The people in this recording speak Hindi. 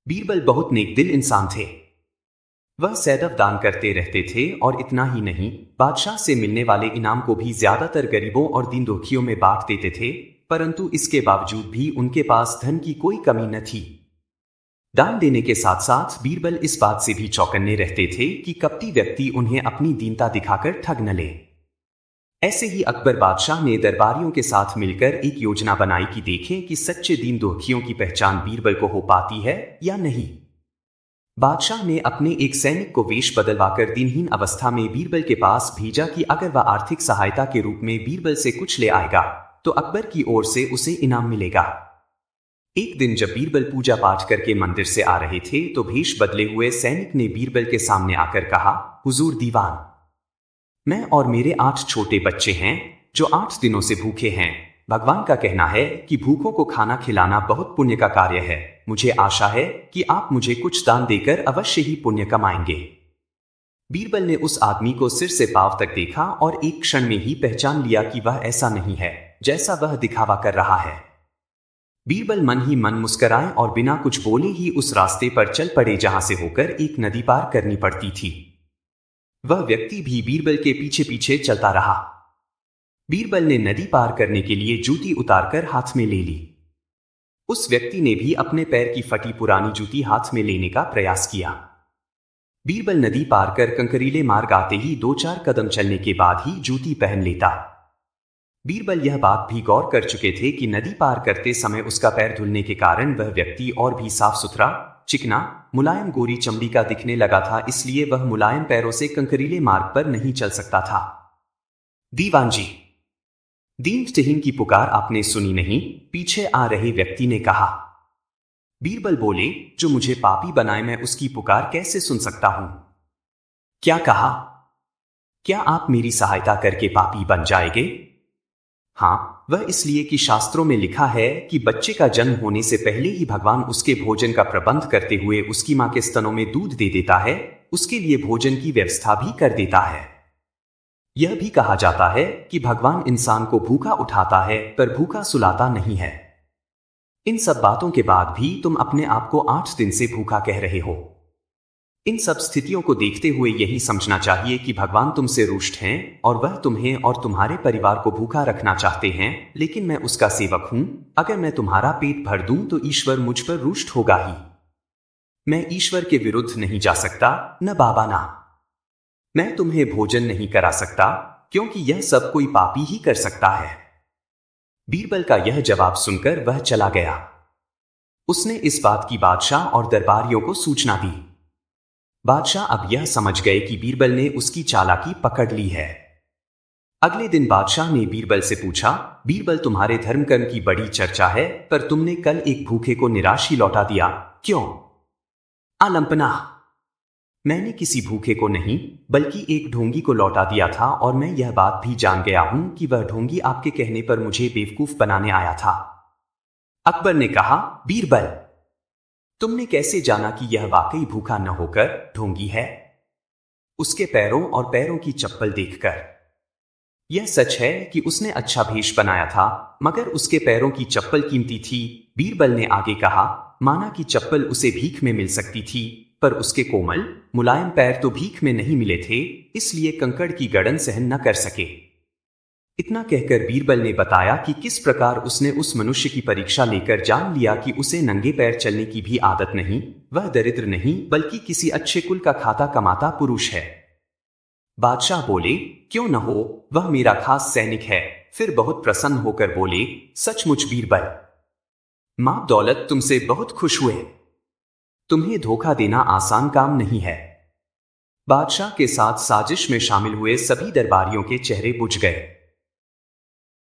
बीरबल बहुत नेकदिल इंसान थे। वह सदैव दान करते रहते थे और इतना ही नहीं, बादशाह से मिलने वाले इनाम को भी ज्यादातर गरीबों और दीन दुखियों में बांट देते थे। परंतु इसके बावजूद भी उनके पास धन की कोई कमी न थी। दान देने के साथ साथ बीरबल इस बात से भी चौकन्ने रहते थे कि कपटी व्यक्ति उन्हें अपनी दीनता दिखाकर ठग न ले। ऐसे ही अकबर बादशाह ने दरबारियों के साथ मिलकर एक योजना बनाई कि देखें कि सच्चे दीन दुखियों की पहचान बीरबल को हो पाती है या नहीं। बादशाह ने अपने एक सैनिक को वेश बदलवाकर दिनहीन अवस्था में बीरबल के पास भेजा कि अगर वह आर्थिक सहायता के रूप में बीरबल से कुछ ले आएगा तो अकबर की ओर से उसे इनाम मिलेगा। एक दिन जब बीरबल पूजा पाठ करके मंदिर से आ रहे थे तो भेष बदले हुए सैनिक ने बीरबल के सामने आकर कहा, हुजूर दीवान, मैं और मेरे 8 छोटे बच्चे हैं जो 8 दिनों से भूखे हैं। भगवान का कहना है कि भूखों को खाना खिलाना बहुत पुण्य का कार्य है। मुझे आशा है कि आप मुझे कुछ दान देकर अवश्य ही पुण्य कमाएंगे। बीरबल ने उस आदमी को सिर से पांव तक देखा और एक क्षण में ही पहचान लिया कि वह ऐसा नहीं है जैसा वह दिखावा कर रहा है। बीरबल मन ही मन मुस्कुराए और बिना कुछ बोले ही उस रास्ते पर चल पड़े जहां से होकर एक नदी पार करनी पड़ती थी। वह व्यक्ति भी बीरबल के पीछे पीछे चलता रहा। बीरबल ने नदी पार करने के लिए जूती उतारकर हाथ में ले ली। उस व्यक्ति ने भी अपने पैर की फटी पुरानी जूती हाथ में लेने का प्रयास किया। बीरबल नदी पार कर कंकरीले मार्ग आते ही 2-4 कदम चलने के बाद ही जूती पहन लेता। बीरबल यह बात भी गौर कर चुके थे कि नदी पार करते समय उसका पैर धुलने के कारण वह व्यक्ति और भी साफ सुथरा, चिकना, मुलायम गोरी चमड़ी का दिखने लगा था, इसलिए वह मुलायम पैरों से कंकरीले मार्ग पर नहीं चल सकता था। दीवान जी, दीन टहीन की पुकार आपने सुनी नहीं? पीछे आ रहे व्यक्ति ने कहा। बीरबल बोले, जो मुझे पापी बनाए मैं उसकी पुकार कैसे सुन सकता हूं? क्या कहा? क्या आप मेरी सहायता करके पापी बन जाएंगे? हाँ, वह इसलिए कि शास्त्रों में लिखा है कि बच्चे का जन्म होने से पहले ही भगवान उसके भोजन का प्रबंध करते हुए उसकी मां के स्तनों में दूध दे देता है, उसके लिए भोजन की व्यवस्था भी कर देता है। यह भी कहा जाता है कि भगवान इंसान को भूखा उठाता है पर भूखा सुलाता नहीं है। इन सब बातों के बाद भी तुम अपने आप को 8 दिन से भूखा कह रहे हो। इन सब स्थितियों को देखते हुए यही समझना चाहिए कि भगवान तुमसे रुष्ट हैं और वह तुम्हें और तुम्हारे परिवार को भूखा रखना चाहते हैं, लेकिन मैं उसका सेवक हूं। अगर मैं तुम्हारा पेट भर दूं तो ईश्वर मुझ पर रुष्ट होगा ही। मैं ईश्वर के विरुद्ध नहीं जा सकता, न बाबा ना। मैं तुम्हें भोजन नहीं करा सकता क्योंकि यह सब कोई पापी ही कर सकता है। बीरबल का यह जवाब सुनकर वह चला गया। उसने इस बात की बादशाह और दरबारियों को सूचना दी। बादशाह अब यह समझ गए कि बीरबल ने उसकी चालाकी पकड़ ली है। अगले दिन बादशाह ने बीरबल से पूछा, बीरबल, तुम्हारे धर्म कर्म की बड़ी चर्चा है पर तुमने कल एक भूखे को निराश ही लौटा दिया, क्यों? आलंपना, मैंने किसी भूखे को नहीं बल्कि एक ढोंगी को लौटा दिया था और मैं यह बात भी जान गया हूं कि वह ढोंगी आपके कहने पर मुझे बेवकूफ बनाने आया था। अकबर ने कहा, बीरबल, तुमने कैसे जाना कि यह वाकई भूखा न होकर ढोंगी है? उसके पैरों और पैरों की चप्पल देखकर। यह सच है कि उसने अच्छा भेष बनाया था मगर उसके पैरों की चप्पल कीमती थी। बीरबल ने आगे कहा, माना कि चप्पल उसे भीख में मिल सकती थी पर उसके कोमल मुलायम पैर तो भीख में नहीं मिले थे, इसलिए कंकड़ की गड़न सहन न कर सके। इतना कहकर बीरबल ने बताया कि किस प्रकार उसने उस मनुष्य की परीक्षा लेकर जान लिया कि उसे नंगे पैर चलने की भी आदत नहीं, वह दरिद्र नहीं बल्कि किसी अच्छे कुल का खाता कमाता पुरुष है। बादशाह बोले, क्यों न हो, वह मेरा खास सैनिक है। फिर बहुत प्रसन्न होकर बोले, सचमुच बीरबल, मां दौलत तुमसे बहुत खुश हुए। तुम्हें धोखा देना आसान काम नहीं है। बादशाह के साथ साजिश में शामिल हुए सभी दरबारियों के चेहरे बुझ गए।